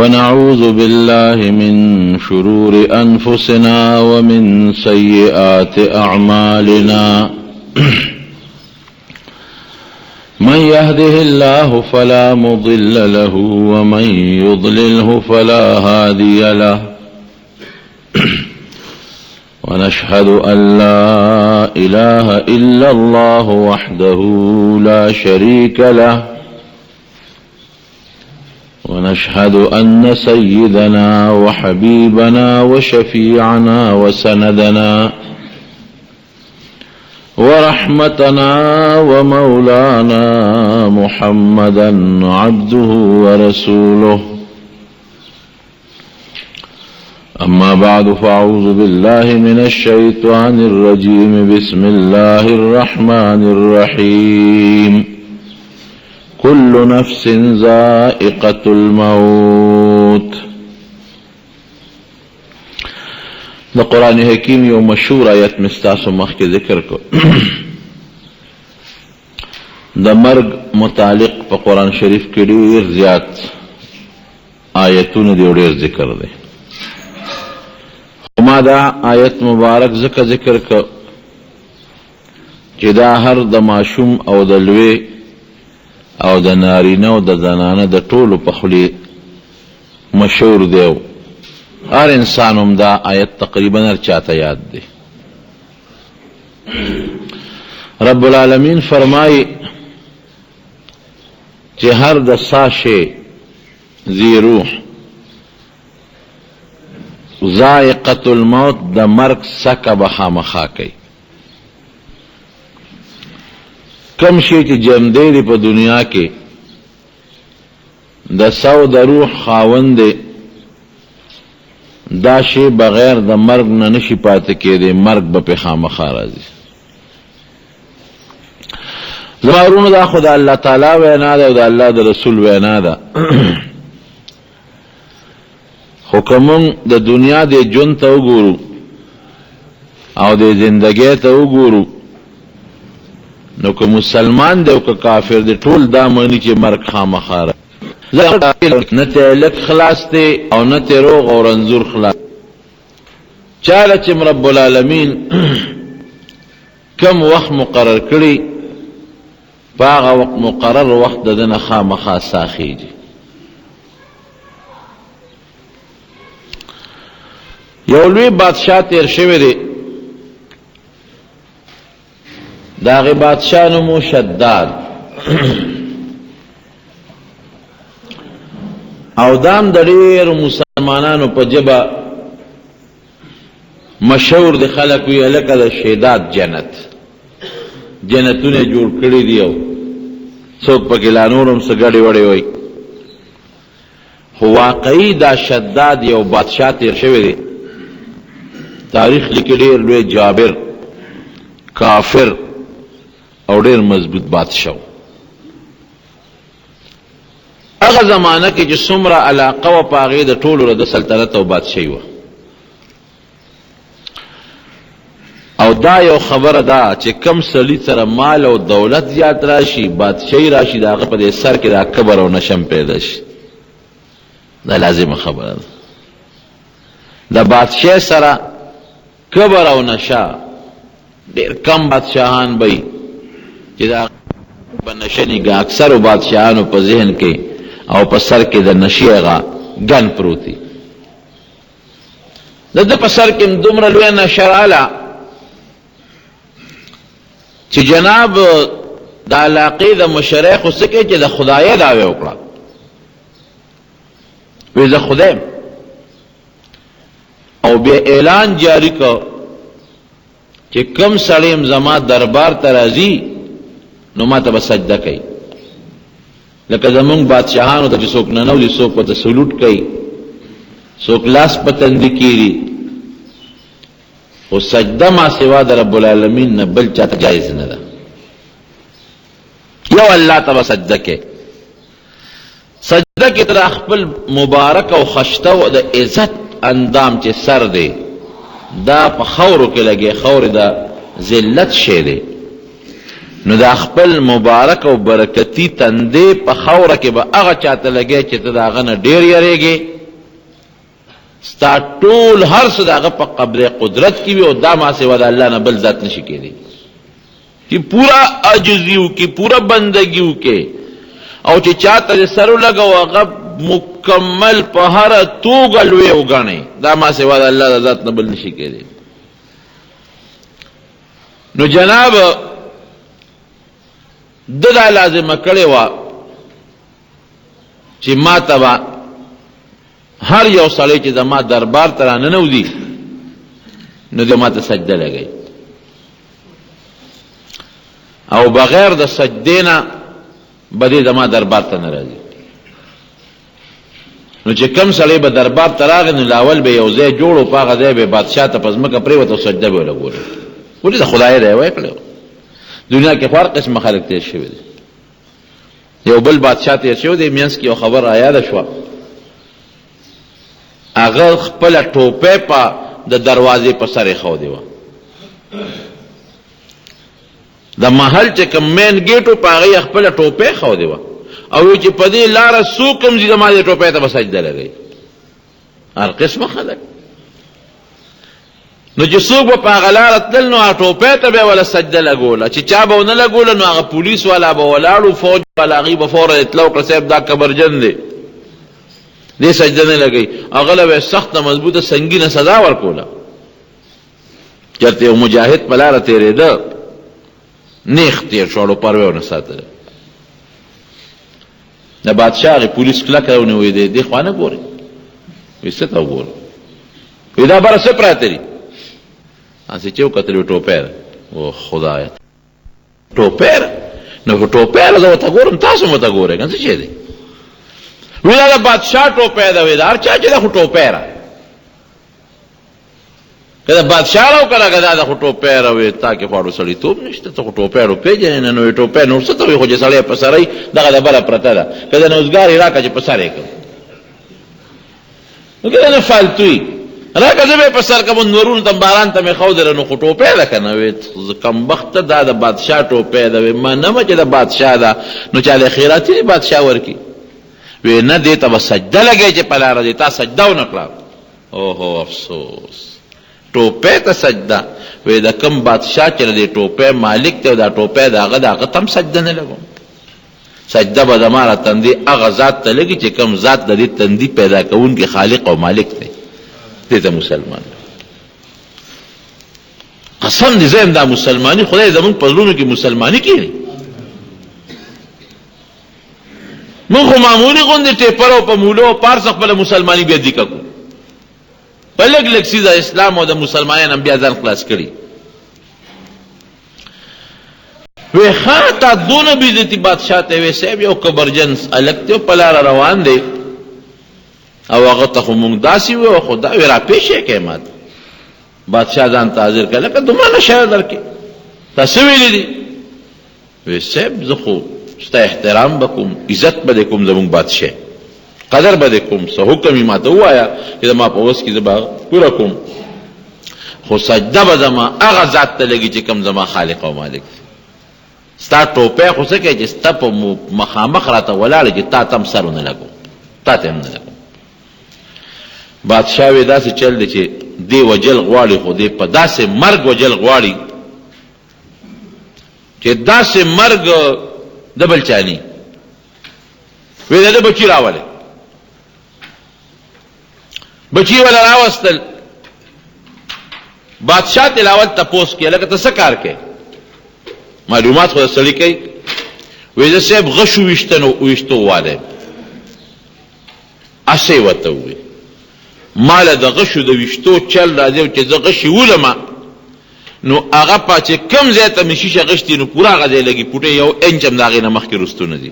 ونعوذ بالله من شرور أنفسنا ومن سيئات أعمالنا من يهده الله فلا مضل له ومن يضلله فلا هادي له ونشهد أن لا إله إلا الله وحده لا شريك له ونشهد أن سيدنا وحبيبنا وشفيعنا وسندنا ورحمتنا ومولانا محمدا عبده ورسوله أما بعد فأعوذ بالله من الشيطان الرجيم بسم الله الرحمن الرحيم كل نفس ذائقة الموت. دا قرآن حکیم یو مشهور آیت مستاسو مخ کے ذکر کو دا مرگ متعلق پا قرآن شریف کے ډیر زیات آیتون دیو ډیر ذکر دے. ما دا آیت مبارک ذکر کو چی دا هر دا ماشوم او دا لوی او د نارینه او د زنانه د ټولو په خولې مشهور دی. هر انسان هم دا آیت تقریبا هر چاته یاد دی. رب العالمین فرمائی چې هر د ساشې ذی روح ذائقة الموت د مرگ سکه به خامخا کوي. کم شی چې جمدی دی په دنیا کې د سو د روح خاوند دی دا شی بغیر د مرگ نه نشي پاتې کېدی. مرگ به پې خامخا راځي. زما ورونو دا خو د الله تعالی وینا ده او د الله د رسول وینا ده. خو که مونږ د دنیا د ژوند ته وګورو او د زندګۍ ته وګورو نو که مسلمان دی او که کافر دی ټول دا معنی چې مرګ خامخا راځي. نه ته لک خلاص دی او نه ته روغ او رنځور خلاص. چاله چې رب العالمین کم وخت مقرر کړي په هغه وخت مقرر وخت د ده نه خامخا ساخیږي. یو لوی بادشاه تیر شوی دی. د هغې بادشاه نوم شداد او دام د ډېرو مسلمانانو په ژبه مشهور دی. خلک وایي هلکه د شداد جنت جنتونه جوړ کړي دي او څوک پکې لا نور هم څه ګډې وړې وایي. خو واقعي دا شداد یو بادشاه تیر شوی دی. تاریخ لیکي ډېر لوی جابر کافر او ډېر مضبوط بادشاه. هغه زمانه کې چې څومره علاقه وه په هغې د ټولو د سلطنت او بادشاهي وه. او دا یو خبره ده چې کم سړي سره مال او دولت زیات راشي بادشاهي راشي د هغه په دې سر کې دا کبر او نشم پیدا شي. دا لازمه خبره ده. د بادشاه سره کبر او نشه ډېر کم بادشاهان به چې دا په نشه نیږي. اکثرو بادشاهانو په ذهن کې او په سر کې د نشې هغه ګن پروت دی. د ده په سر کې دومره لویه نشه راله چې جناب د علاقې د مشرخو څه کوي چې د خدایه دعوې وکړه. وی زه خدایم. او بیا اعلان جاری کو چې کم سړی زما دربار ته راځي نو ما ته به سجده کوي. لکه زمونږ بادشاهانو ته چې څوک ننولي څوک ورته سلوټ کوي څوک لاس په تندي کیږي. خو سجده ما سوا د رب العالمین نه بل چاته جایز نه ده. یو الله ته به سجده کوي. سجده کې تر خپل مبارک او خشته د عزت اندام چې سر دی دا په خورو کې لګي. خور د ذلت شی دی. نو دا خپل مبارک او برکتی تندې په خوره کې به هغه چاته لګی چې ته د هغه نه ډېر یریږې، ستا ټول هر څه د هغه په قبضه قدرت کې وي او دا ما سوا د الله نه بل ذات نشي کېدی چې پورا عاجزي وکړي، پورا بندګي وکړي او چې چاته سر ولګو هغه مکمل په هره توګه لوی وګڼي، دا ما سوا د الله د ذات نه بل نشي کېدی. نو جناب دا لازمه کړې وه چې ما ته به هر یو سړی چې زما دربار ته راننوځي نو د ما ته سجده لګوي او بغیر د سجدې نه به دې زما دربار ته نه راځي. نو چې کم سړی به دربار ته راغی نو لاول به یو ځای جوړ په هغه ځای به بادشاه ته په ځمکه پرېوت او سجده به یې ولګوله. ولې د خدای دی کړی دنیا کې هر قسمه خلک تیر شوي دي. یو بل بادشاه تیر شوی دی، منځ کې یو خبر رایاده شوه، هغه خپله ټوپۍ په د دروازې په سر ایښودې وه. د محل چې کوم مین ګیټ و په هغه یې خپله ټوپۍ ایښودې وه او وایي چې په دې لاره څوک هم ځي زما دې ټوپۍ ته به سجده لګوي. هر قسمه خلک نو چې څوک به په هغه لاره تلل نو هغه ټوپۍ ته به یې وله سجده لګوله، چې چا به ونه لګوله نو هغه پولیس والا به ولاړو، فوج والا هغوی به فوراً اطلاع وکړه صاحب دا کبرجن دی، دې سجده نه لګوي. هغه له به یې سخته مضبوطه سنګینه سزا ورکوله. چېرته یو مجاهد په لاره تېرېده، نیغ تېر شو اړو پروا یې ونه ساتله. د بادشاه هغې پولیس کلکه ونیوی دې خوا نه ګورې، وایي څه ته وګوره، وایي دا بره څه پراته دي؟ هسې چې وکتل وایي ټوپۍ ده. او خدایه ټوپۍ ده، نو ټوپۍ ده زه ورته ګورم تاسو هم ورته ګورئ که څه شی دی؟ وایي دا د بادشاه ټوپۍ ده، وایي د هر چا چې ده خو ټوپۍ ده، که د بادشاه ده او که دا ده خو ټوپۍ ده. وایي تا کې خو اړو سړیتوب نشته، ته خو ټوپۍ اړو پېژنې نه. نو وایي ټوپۍ نور څه ته وایي، خو چې سړی په سر دغه د بله پرته ده، که د نوزګار یې راکړه چې په سر یې کړم نو که نه فالتو وي راکه زه به یې په سر کړم، نورونو ته باران ته مې ښودله نو خو ټوپۍ ده که نه. وایي کمبخته دا د بادشاه ټوپۍ ده. وایي منمه چې د بادشاه ده نو چاله خیراتي دې بادشاه ورکړي. وایي نه دې ته به سجده لګوي چې په لاره دې تا سجده ونه کړه. اوهو افسوس، ټوپۍ ته سجده. وایي د کوم بادشاه چې د دې ټوپۍ مالک دی او دا ټوپۍ د هغه د هغه ته هم سجده نه لګوم. سجده به زما را تندې هغه ذات ته لګي چې کوم ذات د دې تندي پیدا کوونکی خالق او مالک دی. دې ته مسلمان قسم دې زه یم دا مسلماني خدای زمونږ په زړونو کې مسلماني کړي. موږ خو معمولي غوندې ټیپر او په مولو او پارس خپله مسلماني بیا دیکه کړو، په لږ لږ څیزه اسلام او د مسلمانانو بیا ځان خلاص کړي. وی ښه تا دونه بېعزتي بادشاه ته وی صاحب یو کبرجن هلک دی په لاره روان دی او هغه ته خو مونږ داسې وی خو دا وی راپېښ یې کړې ما ته. بادشاه ځان ته حاضر کړه لکه دومره نشه درکې تا څه ویلي دي؟ وی صاحب زه خو ستا احترام به کوم، عزت به دې کوم، زمونږ بادشاه قدر به دې کوم، څه حکم یې ما ته ووایه چې زما په وس کې زه به پوره کوم، خو سجده به زما هغه ذات ته لګي چې کوم زما خالق او مالک دی. ستا ټوپۍ خو څه کوي چې ستا په مخامخ راته ولاړه چې تا ته هم سر ونه لګوم، تا ته هم نه لګوم. بادشاه وی داسې چل دی چې دی وجل غواړي خو دی په داسې مرګ وجل غواړي چې داسې مرګ د بل چا نه وی د بچي راولې. بچي ولا راوستل، بادشاه تلاوت تپوس کې لکه ته څه کار کوې؟ معلومات خو سړی کوي. وی زه صاحب غشو ویشتو والی اسې ورته ووی ماله د غشو د ویشتو چل راځي او چې زه غشي ولمه نو هغه په چې کم ځای ته مې شیشه غشتي نو پوره هغه ځای لګي پوټې یو انچ هم د هغې نه مخکې رستونه دي.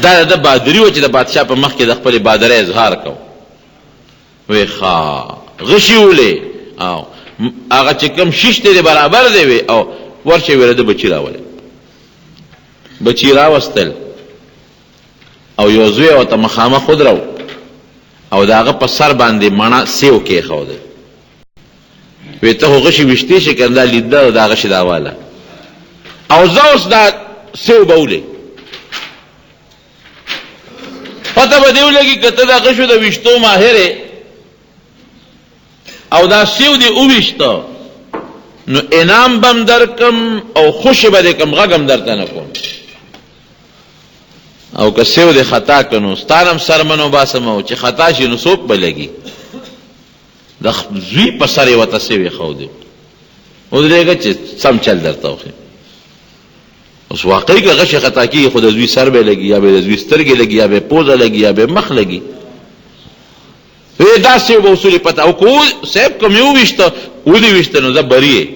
دا د بهادري وه چې د بادشاه په مخ کې د خپلې بهادرۍ اظهار کو. وی ښه غشي ولې او هغه چې کوم شیش دی برابر دی وی او ورشه ویره د بچي راولې. بچي راوستل او یو زوی ورته مخامخ ودرو او د هغه په سر باندې مڼه سیو کېښودل. وی ته خو غشي وشتې شي که دا لیده دا غشي دا واله او زه اوس دا سیو به ولې پته به دې ولګي که ته دا غشو د ویشتو ماهر او دا سیو دې وویشته نو انعام بم درکم او خوشی به دې کم غږم درته نه کوم او که سیو دې خطا کنو ستانم سرمنو باسم او چې خطا شي نو څوک به لګي د زوی په سر یې ورته سیوې ښودې ودرېږه چې سم چل درته وښیم اوس واقعي که غشې خطا کېږي خو د زوی سر به لګي یا به د زوی سترګې لګي یا به پوزه لګي یا به مخ لګي دا سیو به اصول پته او که صاحب کوم یې وویشته ودې ویشته نو زه بری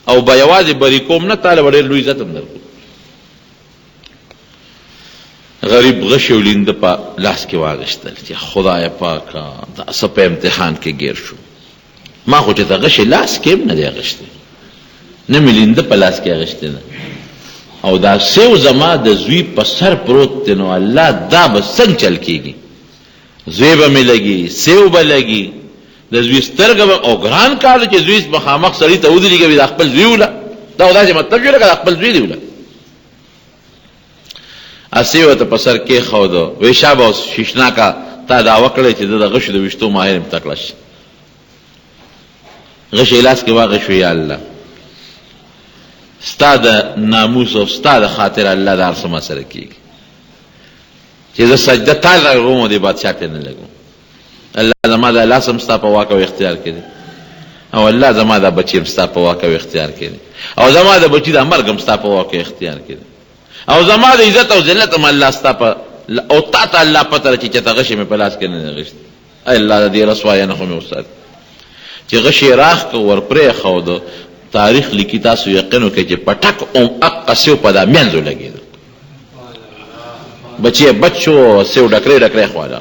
او به یوازې بری کوم نه تاله به ډېر لوی عزت هم درکړو غریب غشي او لینده په لاس کې واغېستل چې خدای پاکه دا څه په امتحان کې ګیر شو ما خو چې د غشي لاس کې هم نه دی اغېستی نه مې لینده په لاس کې اغېستی نه او دا سیو زما د زوی په سر پروت دی نو الله دا به څنګه چل کېږي زوی به مې لګي سیو به لګي د زوی سترګه به او ګران کار دی چې زوی مخامخ سړي ته ودرېږي د خپل زوی وله دا خو داسې مطلب شو لکه د خپل زوی دی وله اسیو ته په سر کېښوده وی شابه اوس شیشناکه تا دعوه کړی چې د غشو د ویشتو ماهر یم تکړه شي غشې لاس کې واغې یا الله ستا د ناموس او ستا د خاطر الله دا هر څه ما سره کېږي چې زه سجده تا لګوم او دې بادشاه پې نه لګوم الله زما دا لاس هم ستا په واک او اختیار کې دی او الله زما دا بچي هم ستا په واک او اختیار کې دی او زما د بچي دا مرګ هم ستا په واک او اختیار کې دی او زما د عزت او ذلت هم الله ستا په او تا ته الله پته چې چېرته غشې مې په لاس کې نه دی غشتي ای الله د دې رسوایه نه خو مې وساتي چې غشې راخ که ور پرېښوده تاریخ لیکي تاسو یقین وکړئ چې پټک اقه سیو په دا مینځو لګېده بچی بچ شو سیو ډکرې ډکرې خواله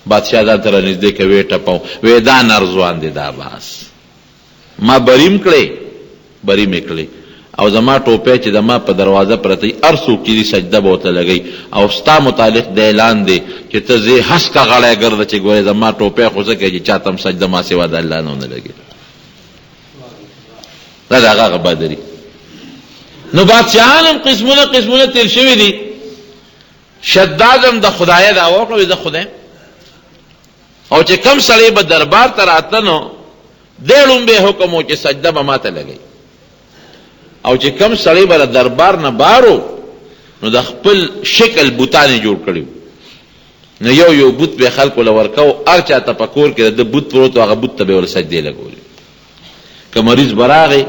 بادشاه ځان ته رانږدې که ویې ټپو وی دا نرځوان دی دا باس ما بریم کړی بریم یې کړی او زما ټوپی چې د ما په دروازه پرته وي هر څوک چې دي سجده به ورته لګوي او ستا متعلق د اعلان دی چې ته زه هسکه غړی ګرده چې ګورې زما ټوپی خو څه کوي چې چا ته هم سجده ما سوا د الله نه ونه لګي دا د هغه بادري نو بادشاهان هم قسمونه قسمونه تیر شوي دي شداد هم د خدایه دعوه کړه زه خدای او چې کم سړی به دربار ته راته نو دی لومبی حکم و چې سجده به ما ته لګوي او چې کم سړی به دربار نه بارو نو د خپل شکل بوتان یې جوړ کړي نو یو یو بوت به خلکو له ورکو هر چا ته په کور کې د بوت پروت و هغه بوت ته به ورله سجدې لګولې که مریض به راغی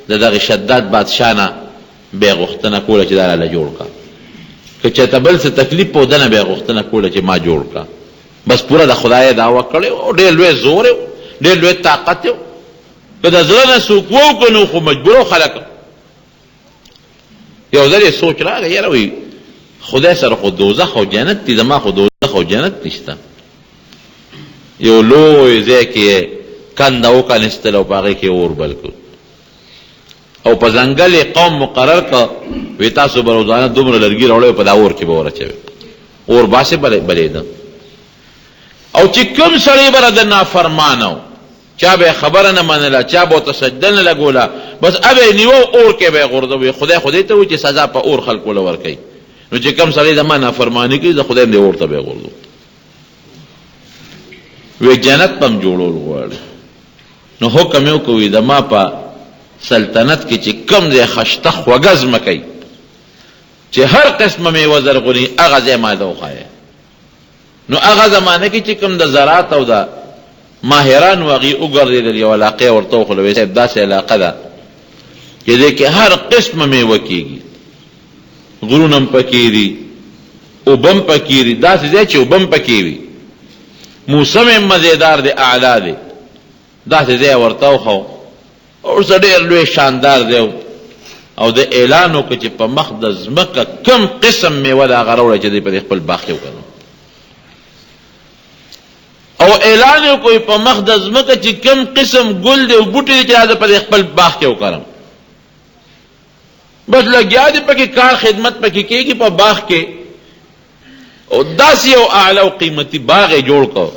د دغې شداد بادشاه نه به یې غوښتنه کوله چې دا راله جوړ کړه که چېرته بل څه تکلیف په ده نه به یې غوښتنه کوله چې ما جوړ کړه بس پوره د خدای دعوه کړې او ډېر لوی زور یې ډېر لوی طاقت یې که د زړه نه څوک وکړو خو مجبورو خلک یو ځل یې سوچ راغی یاره وایي خدای سره خو دوزخ او جنت دي زما خو دوزخ او جنت نشته یو لوی ځای کې کنده وکنستل او په هغې کې اور بل کړ او په ځنګل یې قوم مقرر کړه وی تاسو به روزانه دومره لرګي راوړئ په دا اور کې به ور اور باسې بلېده او چې کوم سړی به د نافرمانه و چا به خبره نه منله چا به ورته سجده نه لګوله بس ابه یې نیوه اور کې به یې غورځوي خدای خو دې ته وایي چې سزا په اور خلکو له ورکوي نو چې کوم سړی زما نافرماني کوي زه خدای هم دې اور ته به یې غورځوم وی جنت به هم جوړول غواړي نو حکم یې وکړو زما په سلطنت کې چې کوم ځای خشته خوږه ځمکه چې هر قسمه میوه زرغوني هغه ځای ما ته وښایه نو هغه زمانه کې چې کوم د زراعت او د ماهران و هغې وګرځېدل یو علاقه یې ورته وښوله وی صاحب داسې علاقه ده چې دې کې هر قسمه میوه کېږي غرونه هم پکې دي اوبه هم پکې دي داسې ځای چې اوبه هم پکې وي موسم یې مزېدار دی اعلی دی داسې ځای ورته وښو اوس ډېر لوی شاندار دی او د اعلان وکړه چې په مخ د ځمکه کم قسم میوه د هغه راوړی چې دی په خپل باغ کې وکړو او اعلان یې وکړو په مخ د ځمکه چې کم قسم ګل دی او بوټي دی چې دا په خپل باغ کې وکړم بس لګیا دی پکې کار خدمت پکې کېږي په باغ کې او داسې یو اعلی او قیمتي باغ یې جوړ کړو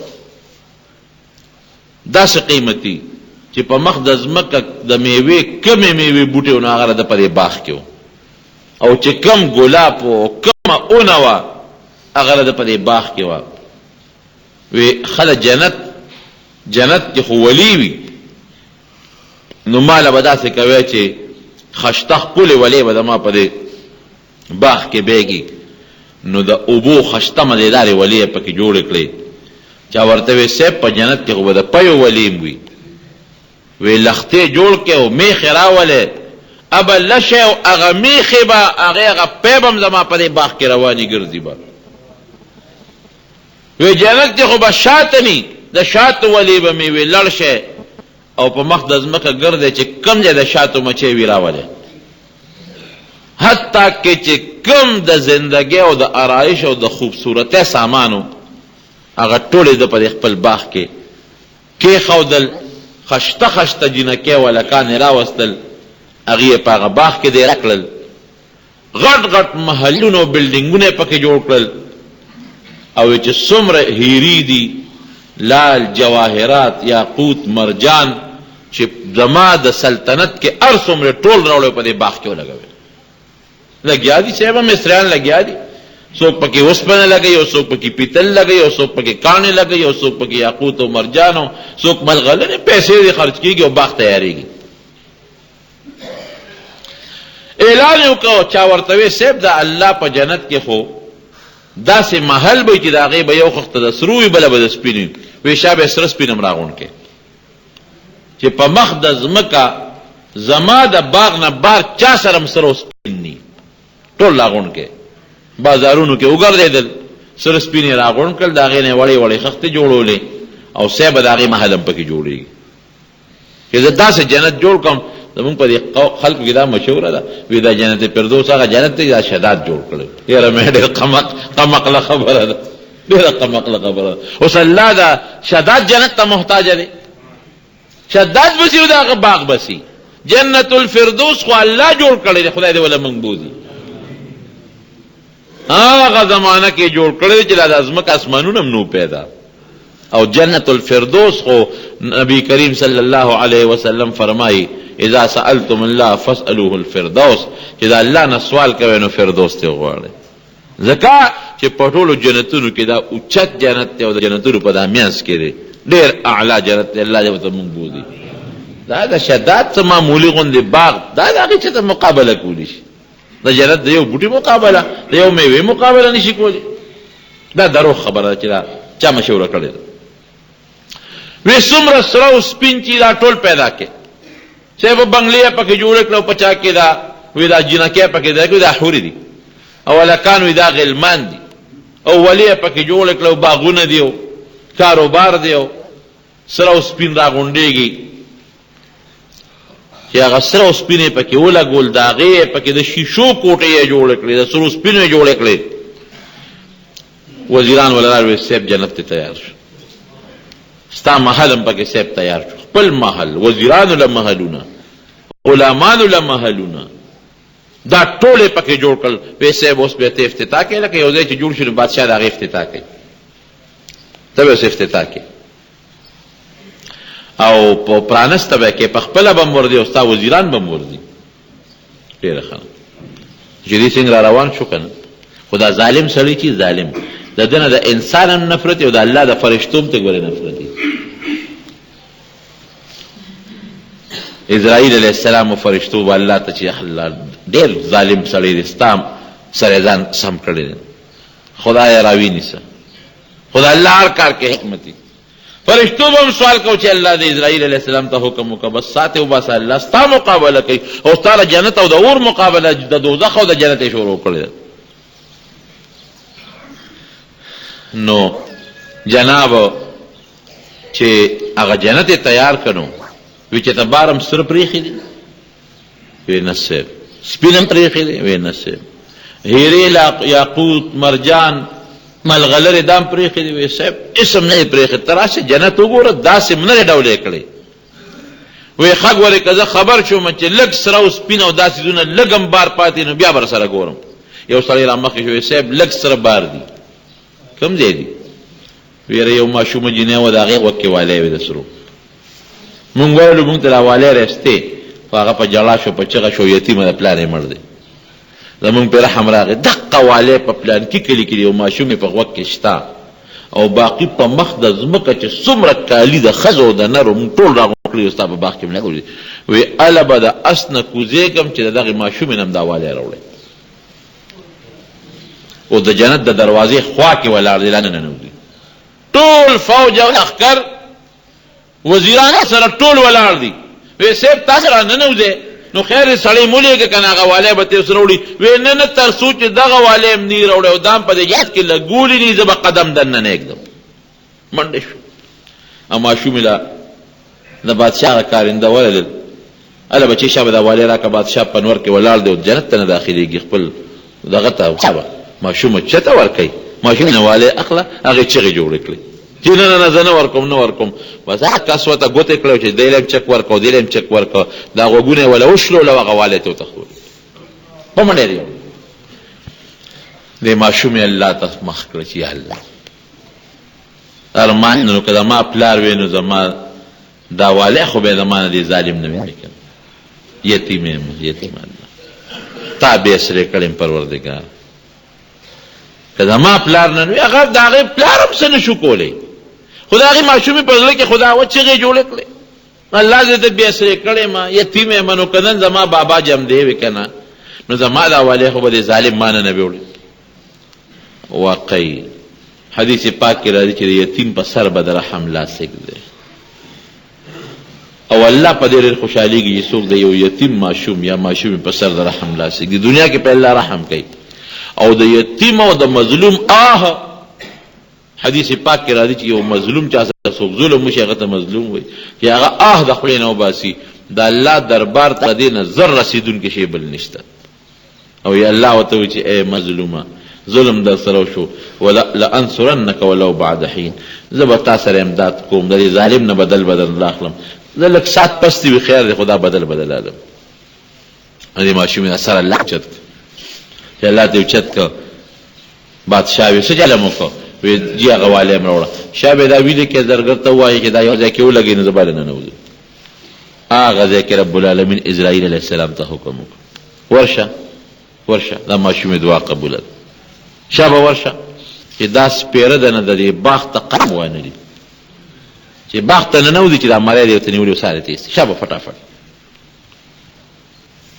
داسې قیمتي چې په مخ د ځمکه د میوې کمې میوې بوټي نو هغه د په دې باغ کې او چې کم ګلاب او کمه اونه وه هغه د په دې باغ کې وه. وی خله جنت کې خو ولی وي نو ماله به داسې کوی چې خشته ښکلې ولې به زما په دې باغ کې بیږي نو د اوبو خشته مزېدارې ولې یې پکې جوړې کړې. چا ورته وی صاحب په جنت کې خو به د پیو ولیم وي. وی لختې جوړ کې او میخې راولې ابه لشی او هغه میخې به هغه پی به هم زما په دې باغ کې روانې ګرځي به. وی جنت کې خو به شاته ني د شاتو ولې به مې وی لړ شی او په مخ د ځمکه ګرځې چې کم ځای د شاتو مچۍ وي راولې حتی کې چې کم د زندګۍ او د آرایش او د خوبصورتۍ سامانو هغه ټولې د په دې خپل باغ کې کېښودل. خشته خشته جینکۍ ولکانې راوستل هغې یې په هغه باغ کې دیره کړل. غټ غټ محلونه او بلډینګونه یې پکې جوړ کړل او چې څومره هیري دي لال جواهرات یاقوت مرجان چې زما د سلطنت کې هر څومره ټول راوړی په دې باغ کې ولګوي. لګیا دي صاحب مصریان لګیا دي څوک پکې اوسپنه لګوي او څوک پکې پیتل لګوي او څوک پکې کاڼې لګوي او څوک پکې یاقوت او مرجان او څوک ملغلرې پیسې دې خرچ کېږي او باغ تیارېږي. اعلان یې وکړو چا ورته وی صاحب د الله په جنت کې خو داسې محل به چې د هغې به یو خښته د سرو وي بله به د سپین وي. وی شا به سره سپین هم راغونډ کې چې په مخ د ځمکه زما د باغ نه بار چا سره هم سره سپین ني ټول راغونډ کې بازارونو کې وګرځېدل سره سپین یې راغونډ کړل د هغې نه وړې وړې خښتې جوړولې او صاحب د هغې محل هم پکې جوړېږي چې زه داسې جنت جوړ کړم. زمونږ په دې خلکو کې دا مشهوره ده وی دا جنت فردوس هغه جنت دی دا شداد جوړ کړی. یاره مې ډېر قمقله خبره ده ډېره قمقله خبره ده. اوس الله دا شداد جنت ته محتاجه دی شداد بسي او د هغه باغ بسي جنت الفردوس خو الله جوړ کړی دی خدای دې وله موږ بوځي. هغه زمانه کې جوړ کړی دی چې دا د ځمکه اسمانونه هم نو پیدا او جنت الفردوس خو نبی کریم صلی الله علیه وسلم فرمایي اذا سألتم الله فاسألوه الفردوس چې دا الله نه سوال کوئ نو فردوس ته غواړئ. ځکه چې په ټولو جنتونو کې دا اوچت جنت دی او د جنتونو په دا منځ کې دی ډېر اعلی جنت دی. الله دې ورته موږ بوځي. دا د شداد څه معمولي غوندې باغ دا د هغې چېرته مقابله کولی شي. د جنت د یو بوټي مقابله د یو میوې مقابله نشي کولی. دا دروغ خبره ده چې دا چا مشوره کړې ده. وی څومره سره او سپین چې دا ټول پیدا کې صاحب بنګلې پکې جوړ کړو پچا کې دا وی دا جنکۍ پکې دا دا حوري دي او ولکان وی دا غلمان دي او ولې پکې جوړ کړو باغونه دي او کاروبار دی او سره او سپین راغونډېږي چې هغه سره او سپینې پکې ولګول د هغې پکې د شیشو کوټې یې جوړې کړې د سرو سپینو یې جوړې کړې. وزیران ولرال وی صاحب جنت ته تیار شو ستا محل هم پکې صاحب تیار شو خپل محل وزیرانو له محلونه غلامانو له محلونه دا ټولې پکې جوړ کړل. وی صاحب اوس به ته افتتاح کوې لکه یو ځای چې جوړ شي نو بادشاه د هغې افتتاح کوي ته به اوس افتتاح کوې او په پرانسته به کې په خپله به م ورځي او ستا وزیران به م ورځي. ډېره ښه جدي سنګ را روان شو که نه خو دا ظالم سړی چې ظالم د ده نه د انسان هم نفرت او د الله د فرشتو هم ته ګورې نفرت اسرائیل علیه السلام و فرشتو به الله ته چې ډېر ظالم سړی دی ستا سره ځان سم کړی دی خدای راوي نیسه خدای الله هر کار کې حکمت دی. فرشتو به هم سوال کو چې الله د اسرائیل علیه السلام ته حکم وکړه بس ساتې وباسه الله ستا مقابله کوي او ستا د جنت او د اور مقابله د دوزخ او د جنت یې شروع کړې ده. نو جناب چې هغه جنت یې تیار کړو وی چې ته بارم سره پرېښي دي وی نه صاحب سپین هم پرېښي دي وی نه صاحب هیرې یاقوت مرجان ملغلرې دا هم پرېښي دي وی صاحب اسم نه یې پرېښي ته راسې جنت وګوره داسې نه یې ډول یې کړی وی خګ ورې که زه خبر شوم چې لږ سره او سپین او دا څیزونه لږ هم بار پاتې نو بیا به سره ګورم. یو سړی را مخکې شو وی صاحب لږ سره بار دي کوم ځای دي ویره یو ماشومه جینۍ وه د هغې غوږ کې والی وې د سرو مونږ ویلو مونږ ته دا والی رستی خو هغه په جړا شو په چغه شو یتیمه د پلار یې مړ دی زمونږ پې رحم راغی دقه والی په پلان کې کلي کې دی او ماشوم یې په غوږ کې شته او باقي په مخ د ځمکه چې څومره کالي د ښځو او د نرو مونږ ټول راغونډ کړي ستا په باغ کې مې لګولي وی اله به د اس نه کوزېږم چې د دغې ماشومې نه هم دا والی راوړی او د جنت د دروازې خوا کې ولاړ دی لا نه ننوځي ټول فوج او لښکر وزیران سره ټول ولاړ دي وی صاحب تاسو را ننوځئ نو خیر سړی مولیږه که نه هغه والی به ترې سره وړي وی نه نه تر څو چې دغه والی هم نی راوړی او دا هم په دې جهاد کې لګولي ني زه به قدم دننه نه ږدم منډې شو او ماشومې له د بادشاه هغه کارنده ولدل اله بچې شابه دا والی راکړه بادشاه په نور کې ولاړ دی او جنت ته نه داخلېږي خپل دغه ته شابه ماشومه چته ورکوي ماشوم نه والی اخله هغې چغې جوړې کړې چې نه نه زه نه ورکوم نه ورکوم بس هغه کس ورته ګوتې کړی چې دی له هم چک ورکړه او دی له هم چک ورکړه دا غوږونه یې وله وشلول او هغه والی ته وتښتول په منډې دی دې ماشوم یې الله ته مخ کړه چې یا الله ارمان نو که زما پلار وی نو زما دا والی خو به زما نه دې ظالم نه وی کنه یتیم یم یتیم الله تا بې سرې کړم پروردګار که زما پلار نه وي هغه د هغې پلار هم څه نه شو کولی خو د هغې ماشومې په زړه کې خو دا چغې جوړې کړې الله زه ته بې سرې کړی ما یتیم یم نو که نن زما بابا جمدی وي که نه نو زما دا والی خو به د ظالم ما نه وي وړی واقعي حدیث پاک کې راځي چې د یتیم په سر به د رحم لاس ږدي او الله په دې ډېر خوشحالېږي چې څوک د یو یتیم ماشوم یا ماشومې په سر د رحم لاس ږدي دنیا کې په الله رحم کوي او د یتیم او د مظلوم حدیث پاک کې راځي چې یو مظلوم چا سره څوک ظلم وشي هغه ته مظلوم وایي چې هغه د خولې نه وباسي د الله دربار ته دې نه زر رسېدونکی شی بل نشته او یا الله ورته وایي چې ای مظلومه ظلم در سره وشو لانصرنک ولو بعد حین زه به تا سره امداد کوم د دې ظالم نه بدل الله اخلم زه لږ ساعت پس دې وي خیر دی خو دا بدل الم دې ماشومې سره الله چت چې الله دې اوچت که بادشاه وي څه چلم وکړه وی جي هغه والی هم راوړه شاه به دا ویلې کې زرګر ته ووایي چې دا یو ځای کې ولګوي نو زه باندې ننوځم هغه ځای کې رب العالمین اسرائیل علیه السلام ته حکم وکړه ورشه دا ماشومې دعا قبوله ده شاه به ورشه چې دا سپېره ده نه د دې باغ ته قدم وانهلي چې باغ ته ننوځي چې دا مری دی ورته نیولي سارې ته ایستي شاه به فټافټ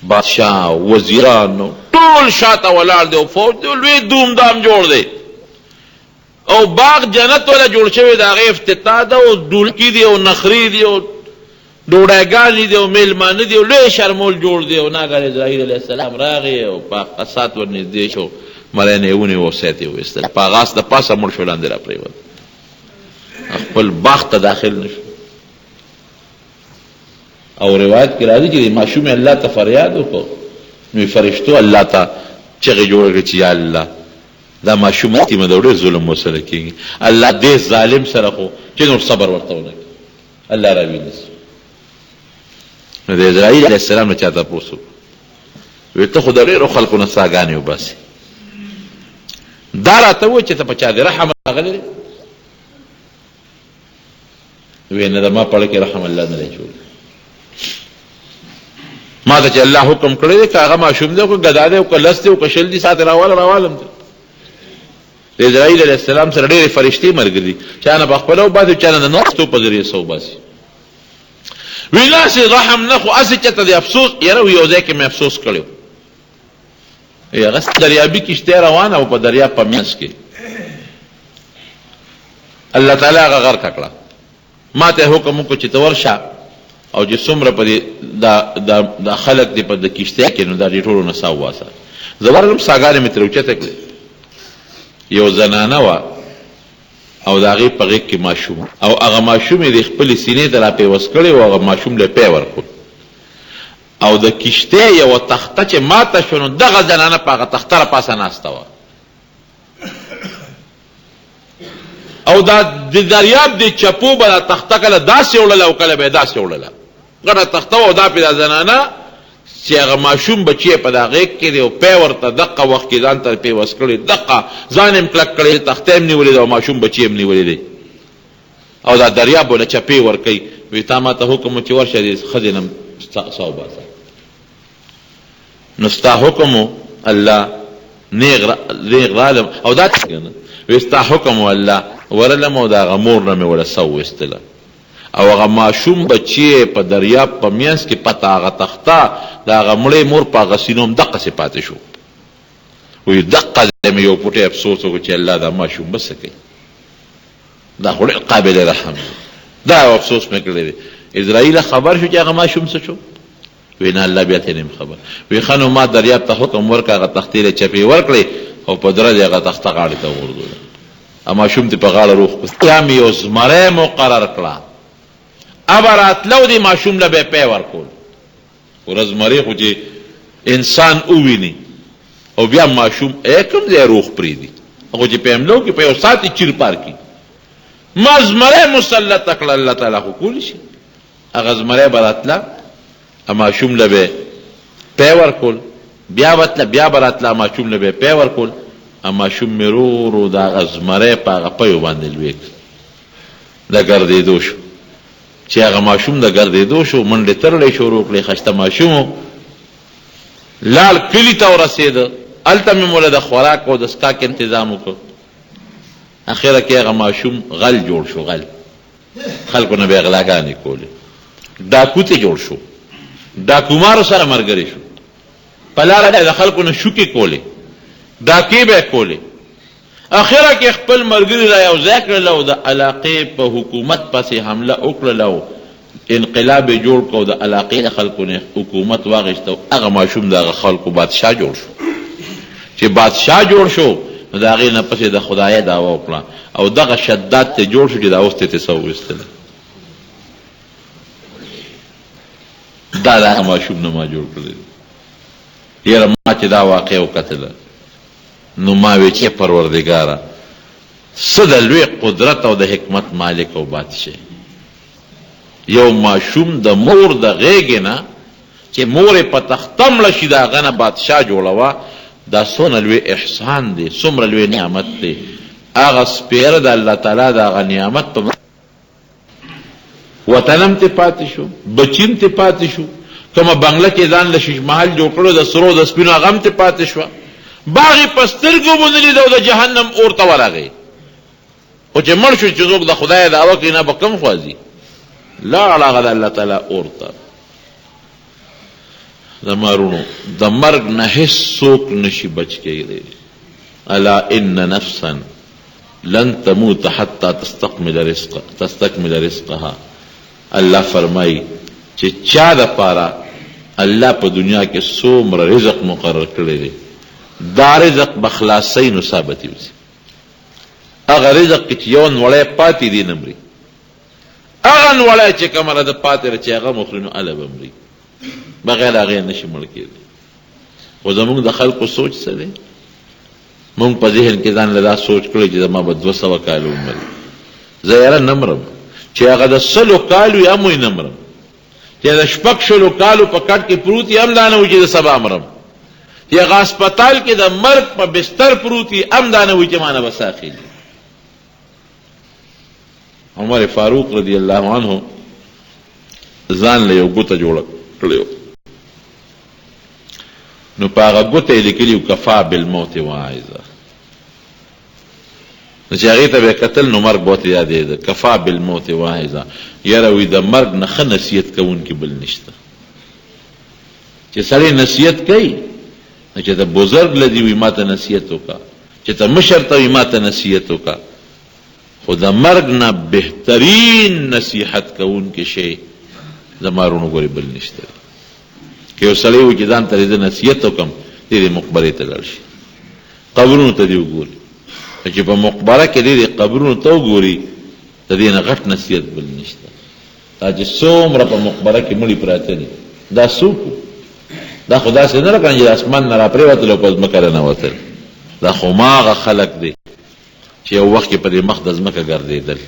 بادشاه وزیرانو ټول شاته ولاړ دی او فوج دی لوی دومدام جوړ دی او باغ جنت ولا جوړ شوی د هغې افتتاح ده او ډولکي دی او نخري دی او ډوډۍ دی او میلمانه دی او لوی شرمول جوړ دی او ناګهانه اسرائیل علیه السلام راغی او په قصات ورنږدې شو مری نه یې ونیو او سیت یې وایستل په هغه د پاسه مړ شو لاندې راپرېوت خپل باغ ته داخل نه شو او روایت کې راځي چې ماشومې الله ته فریاد وکړو نو فرشتو الله ته چغې جوړې کړې چې یا الله دا ماشوم یتیمه ده ډېر ظلم ورسره کېږي الله دې ظالم سره خو چې نور صبر ورته ونه کړي الله راوینیسي نو د اسرائیل علیه السلام نه چا تپوس وکړو وی ته خو د ډېرو خلکو نه ساګانې وباسې دا راته ووایي چې ته په چا دې رحم راغلی دی وی نه د ما پړه کې رحم الله نه دی جوړ ما ته چې الله حکم کړی دی که هغه ماشوم دی او که ګدا دی او که لس دی او که شل دی ساتې راوالم دی د اسرائیل علیه السلام سره ډېرې فرشتې ملګري چا نه په خپله وباسي چا نه د ناستو په ذریعې څه وباسي وی داسې رحم نه خو هسې چېرته د افسوس یاره یو ځای کې مې افسوس کړی و هغه دریابي کښتۍ روانه و په دریاب په منځ کې الله تعالی هغه غرقه کړه ما ته حکم وکړو چې ته ورشه او چې څومره په دې دا خلک دې په د کښتۍ کې نو دا دې ټولو نه سا وباسه زه ورغلم ساګانې مې ترې اوچته کړې یو زنانه وه او د هغې په غېږ کې ماشوم او هغه ماشوم یې د خپلې سینې ته را پیوست کړی او هغه ماشوم له پی ورکړو او د کښتۍ یوه تخته چې ماته شوه نو دغه زنانه په هغه تخته را پاسه ناسته وه او دا د دریاب د چپو به دا تخته کله داسې وړله او کله به یې داسې وړله ګډه تخته وه او دا پې دا زنانه چې هغه ماشوم بچی په دا غېږ کې دی او پی ورته دقه وخت کې ځان ته پیوست کړی دقه ځان یې کلک کړی تخته یې هم نیولې ده او ماشوم بچی یې هم نیولې دی او دا دریاب ولا چپې ورکوي وی تا ما ته حکم چې ورشه دې ښځې نه سا وباسه نو ستا حکم الله نیغ رالم او دا وی ستا حکم الله ورلم او د هغه مور نه مې وله سا وویستله او هغه ماشوم بچی په دریاب په منځ کې پته هغه تخته د هغه مړې مور په هغه سینو هم دقسې پاتې شو وی دقه مې یو پوټی افسوس وکړو چې الله دا ماشوم به څه کوي دا خو ډېر قابل رحم دا یو افسوس مې کړی دی اسرائیل خبر شو چې هغه ماشوم څه شو وی نه الله بیا ته نیم خبر وی ښه نو ما دریاب ته حکم ورکړه هغه تختې یې چپې ورکړې او په دره دې هغه تخته غاړې ته وغورځوله ماشوم دې په غاړه روغ بیا مې یو زمری مقرر کړه ابه راتلو دې ماشوم له به یې پی ورکول ورځ زمری خو چې انسان وویني او بیا ماشوم کوم ځای روغ پرېږدي هغو چې پیملو کې په یو ساعت یې چیر پار کړي ما زمری مسلط کړه الله تعالی خو کولی شي هغه زمری به راتله ماشوم له به پی ورکول بیا بتله بیا به راتله ماشوم له به پی ورکول ماشوم مې رو رو د هغه زمری په هغه پیو باندې لوی کړ د ګرځېدو شو چې هغه ماشوم د ګرځېدو شو منډې ترړې شروع کړې خشته ماشوم لال کلي ته ورسېده هلته مې موله د خوراک او د څښاک انتظام وکړ اخره کې هغه ماشوم غل جوړ شو غل خلکو نه به یې غلاګانې کولې ډاکو ته جوړ شو ډاکومارو سره ملګری شو په لاره د خلکو نه شوکې کولې ډاکې به یې کولې اخره کې خپل ملګري را یو ځای کړل او د علاقې په حکومت پسې حمله وکړل او انقلاب یې جوړ کړ او د علاقې د خلکو نه حکومت واخیست او هغه ماشوم د هغه خلکو بادشاه جوړ شو چې بادشاه جوړ شو نو د هغې نه پسې د خدایه دعوه وکړه او دغه شداد ته جوړ شو چې دا اوس ته څه وویستله دا د هغه ماشوم نه ما جوړ کړی یاره ما چې دا واقع وکتله نو ما وی چې پروردګاره څه د لوی قدرت او د حکمت مالک او بادشاه یو ماشوم د مور د غېږې نه چې مور یې په تخته مړه شي د هغه نه بادشاه جوړوه دا څومره لوی احسان دی څومره لوی نعمت دی هغه سپیره د الله تعالی د هغه نعمت په وطنم ته پاتې شو بچیم ته پاتې شو کومه بنگله کې ځان له شیش محل جوړ کړو د سرو د سپینو هغه هم ته پاتې شوه باغ یې په سترګو باندې لید او د جهنم اور ته ورغی خو چې مړ شو چې څوک د خدای دعوه کوي نه به کم خوځي لاړ هغه د الله تعالی اور ته زمارونو د مرګ نه هیڅ څوک نشي بچ کېدی الا ان نفسا لن تموت حتى تستكمل رزقها الله فرمایي چې چا د پاره الله په دنیا کې څومره رزق مقرر کړی دی دا رزق بخلاصی نو ثابت وي هغه رزق چې یو نوړی پاتې دی نه مري هغه نوړی چې کومه ده پاتې چې هغه مخري نو هله به مري بغیر هغې نشي مړ کېدی خو زمونږ د خلکو سوچ څه دی مونږ په ذهن کې ځان له دا سوچ کړی چې زما به 200 کاله عمر زه یاره نه مرم چې هغه د 100 کالو یې هم نه مرم چې د 6 کالو په کټ کې پروت یې هم دا نه وي چې د سبا مرم چې هغه هسپتال کې د مرګ په بستر پروت یې هم دا نه وي چې ما نه به ساه خېږي عمر فاروق رضی الله عنه ځان له یو ګوته جوړه کړی نو په هغه ګوته یې لیکلي کفا بالموت واعظه نو چې هغې ته به یې کتل نو مرګ به ورته یادېده کفا بالموت واعظه یاره وي د مرګ نه ښه نصیحت کوونکي بل نشته چې سړی نصیحت کوي نو چې ته بزرګ لدي وي ما ته نصیحت وکړه چې ته مشر ته وي ما ته نصیحت وکړه خو د مرګ نه بهترین نصیحت کوونکی شی زما وروڼو ګورې بل نشته که یو سړی وي چې ځان ته د نصیحت وکړم دې مقبرې ته لاړ شي قبرونو ته دې وګوري چې په مقبره کې دې قبرونو ته وګوري د دې نه غټ نصیحت بل نشته دا چې څومره په مقبره کې مړي پراته دي دا څوک دا خو داسې نه لکه چې د اسمان نه راپرېوتل او په ځمکه رانوتل دا خو هماغه خلک دی چې یو وخت کې په دې مخ د ځمکه ګرځېدل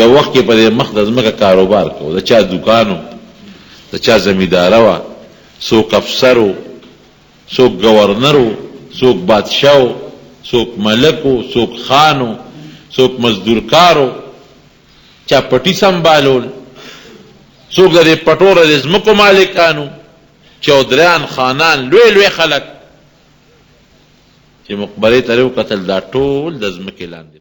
یو وخت کې په دې مخ د ځمکه کاروبار کوو د چا دوکانو د چا زمینداره وه څوک افسر و څوک گورنر و څوک بادشاه و څوک ملک و څوک خان و څوک مزدورکار و چا پټي سنبالول، څوک د پټوره د ځمکو مالکانو، چودریان، خانان، لوی لوی خلک چې مقبرې ته وکتل دا ټول د ځمکې لاندې